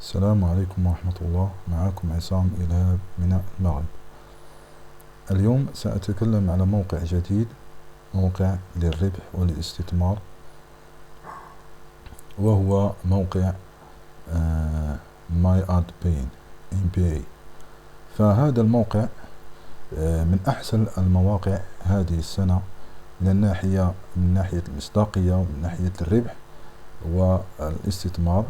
السلام عليكم ورحمة الله. معكم عصام إلهاب من المغرب. اليوم سأتكلم على موقع جديد، موقع للربح والاستثمار، وهو موقع MyAdPay MPA. فهذا الموقع من أحسن المواقع هذه السنة من ناحية المصداقية ومن ناحية الربح والاستثمار،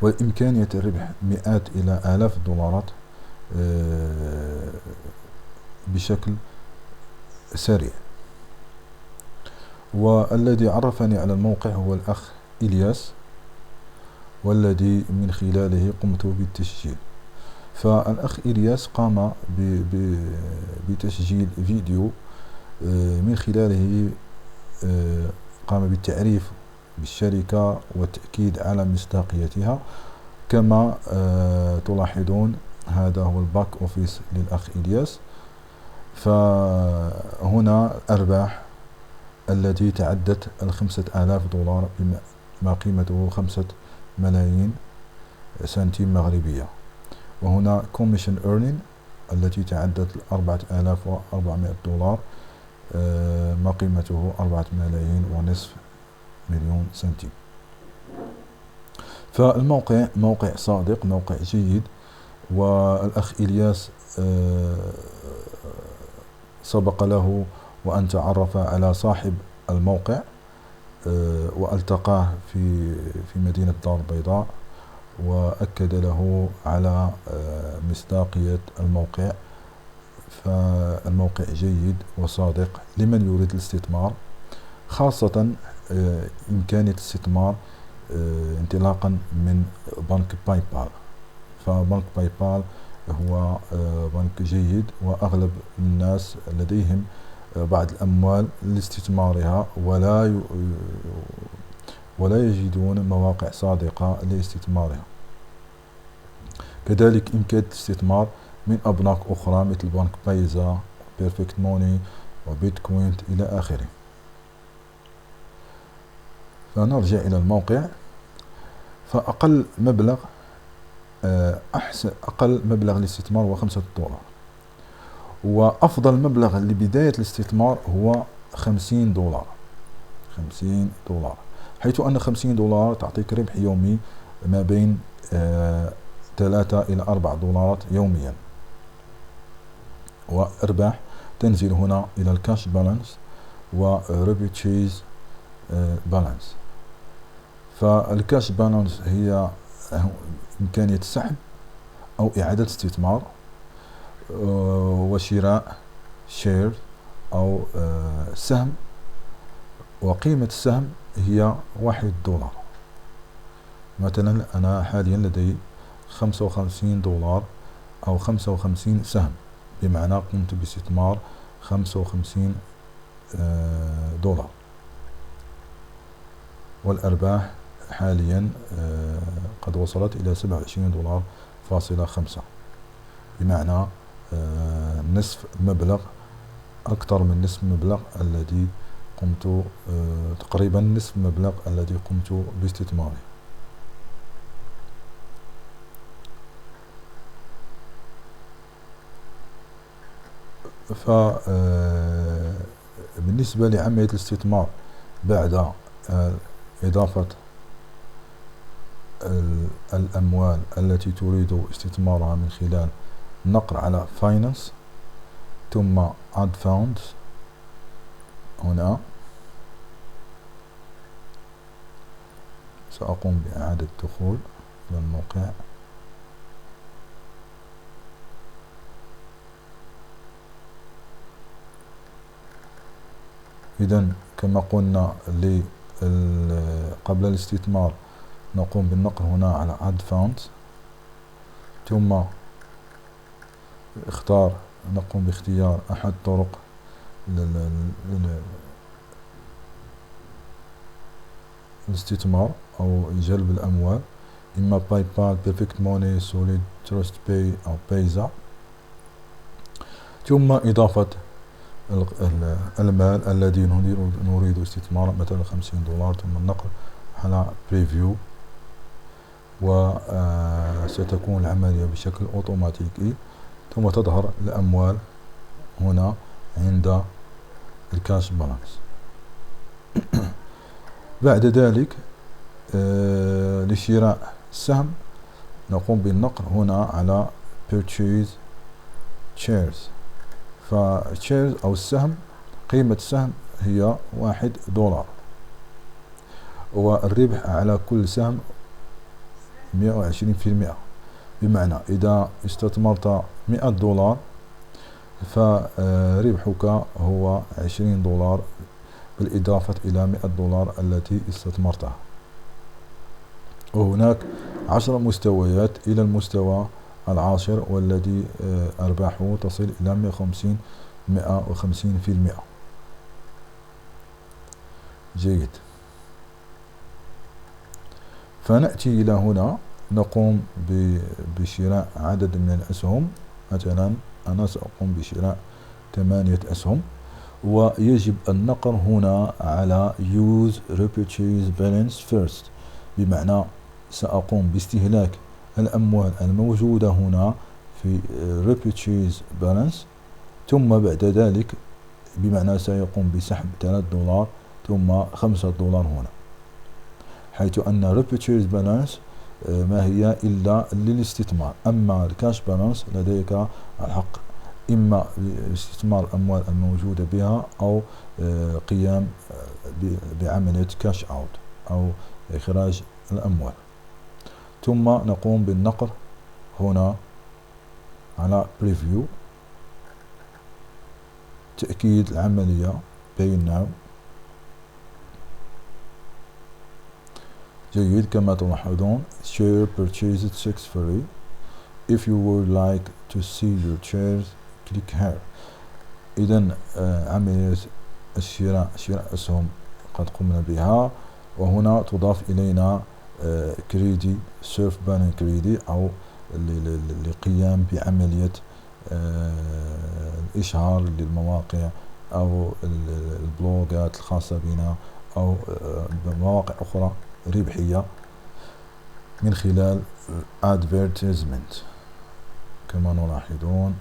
وإمكانية الربح مئات إلى آلاف الدولارات بشكل سريع. والذي عرفني على الموقع هو الأخ إلياس، والذي من خلاله قمت بالتسجيل. فالأخ إلياس قام بتسجيل فيديو من خلاله قام بالتعريف بالشركة والتأكيد على مصداقيتها. كما تلاحظون، هذا هو الباك أوفيس للأخ إلياس. فهنا أرباح التي تعدت 5000 دولار، ما قيمته 5 ملايين سنتيم مغربية. وهنا كوميشن ايرنين التي تعدت 4400 دولار، ما قيمته 4 ملايين ونصف سنتيم. فالموقع موقع صادق، موقع جيد. والأخ إلياس سبق له وأن تعرف على صاحب الموقع والتقاه في مدينة دار البيضاء، وأكد له على مصداقية الموقع. فالموقع جيد وصادق لمن يريد الاستثمار، خاصة إمكانية الاستثمار انطلاقا من بنك باي بال. فبنك باي بال هو بنك جيد، وأغلب الناس لديهم بعض الأموال لاستثمارها ولا يجدون مواقع صادقة لاستثمارها. كذلك إمكانية الاستثمار من أبناك أخرى مثل بنك بايزا، بيرفكت موني، وبيتكوين إلى آخره. فنرجع إلى الموقع. فأقل مبلغ أقل مبلغ للاستثمار هو $5، وأفضل مبلغ لبداية الاستثمار هو $50. $50، حيث أن $50 تعطيك ربح يومي ما بين 3 إلى 4 دولارات يوميا. وأرباح تنزل هنا إلى الكاش بالانس وريبيتشيز بالانس. فالكاش بالانس هي إمكانية السحب أو إعادة استثمار وشراء شير أو سهم، وقيمة السهم هي $1. مثلا أنا حاليا لدي $55 أو 55 سهم، بمعنى قمت باستثمار $55. والأرباح حاليا قد وصلت إلى $27.5، بمعنى نصف المبلغ، أكثر من نصف المبلغ الذي قمت تقريبا نصف المبلغ الذي قمت باستثماره. بالنسبة لعملية الاستثمار بعد إضافة الأموال التي تريد استثمارها من خلال نقر على فاينانس ثم add funds، هنا سأقوم بإعادة الدخول إلى الموقع. إذن كما قلنا قبل الاستثمار نقوم بالنقر هنا على add funds، ثم نقوم باختيار أحد طرق الاستثمار أو جلب الأموال، إما باي بال، بيرفكت موني، سوليد، تراست باي أو بايزا. ثم إضافة المال الذي نريد استثماره، مثلا $50، ثم النقر على بريفيو، وستكون العملية بشكل أوتوماتيكي، ثم تظهر الأموال هنا عند الكاش بالانس. بعد ذلك لشراء السهم نقوم بالنقر هنا على purchase shares. فشيرز أو السهم، قيمة السهم هي $1، والربح على كل سهم 120%. بمعنى إذا استثمرت $100 فربحك هو $20 بالإضافة إلى $100 التي استثمرتها. وهناك 10 مستويات إلى المستوى العاشر، والذي أرباحه تصل إلى 150%. جيد. فنأتي إلى هنا نقوم بشراء عدد من الأسهم. مثلا أنا سأقوم بشراء 8 أسهم، ويجب النقر هنا على use repurchase balance first. بمعنى سأقوم باستهلاك الأموال الموجودة هنا في repurchase balance، ثم بعد ذلك بمعنى سيقوم بسحب $3 ثم $5 هنا، حيث أن repurchase balance ما هي إلا للاستثمار. أما الكاش بالانس لديك الحق إما باستثمار الأموال الموجودة بها أو قيام بعملية كاش أوت أو إخراج الأموال. ثم نقوم بالنقر هنا على preview، تأكيد العملية pay now. جيد. كما تلاحظون share purchased successfully. If you would like to see your shares click here. إذن عملية شراء أسهم قد قمنا بها، وهنا تضاف إلينا كريدي سيرف بانين كريدي، أو للقيام بعملية الإشهار للمواقع أو البلوغات الخاصة بنا أو مواقع أخرى ربحية من خلال advertisement. كما نلاحظون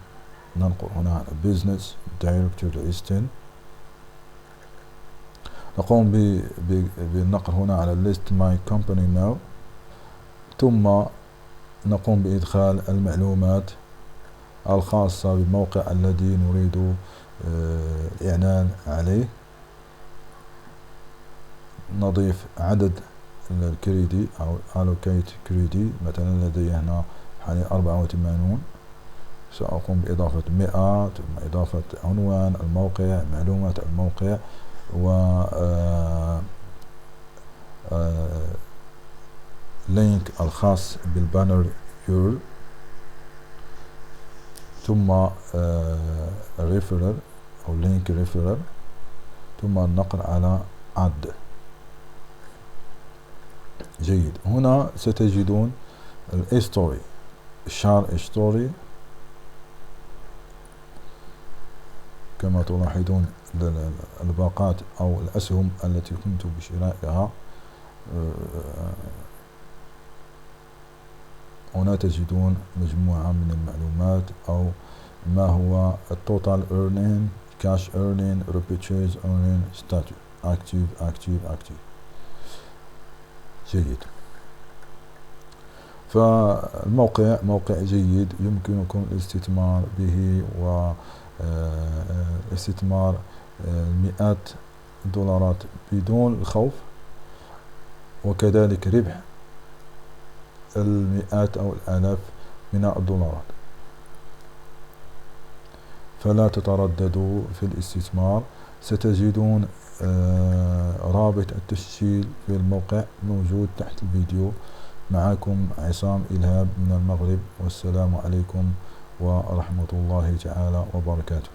ننقل هنا على business directory listing، نقوم بالنقر هنا على list my company now، ثم نقوم بإدخال المعلومات الخاصة بالموقع الذي نريد الإعلان عليه. نضيف عدد الكريدي أو allocate كريدي، مثلا لدي هنا حوالي 84، سأقوم بإضافة 100 ثم إضافة عنوان الموقع، معلومات الموقع، و لينك الخاص بالبانر يورل، ثم ريفرر أو لينك ريفرر، ثم النقر على add. جيد. هنا ستجدون الهيستوري، شار هيستوري. كما تلاحظون الباقات أو الأسهم التي قمت بشرائها. هنا تجدون مجموعة من المعلومات، أو ما هو التوتال earning، cash earning، repurchase earning، status active. جيد. فالموقع موقع جيد يمكنكم الاستثمار به، واستثمار مئات الدولارات بدون الخوف، وكذلك ربح المئات أو الآلاف من الدولارات. فلا تترددوا في الاستثمار. ستجدون رابط التسجيل في الموقع موجود تحت الفيديو. معكم عصام إلهام من المغرب، والسلام عليكم ورحمة الله تعالى وبركاته.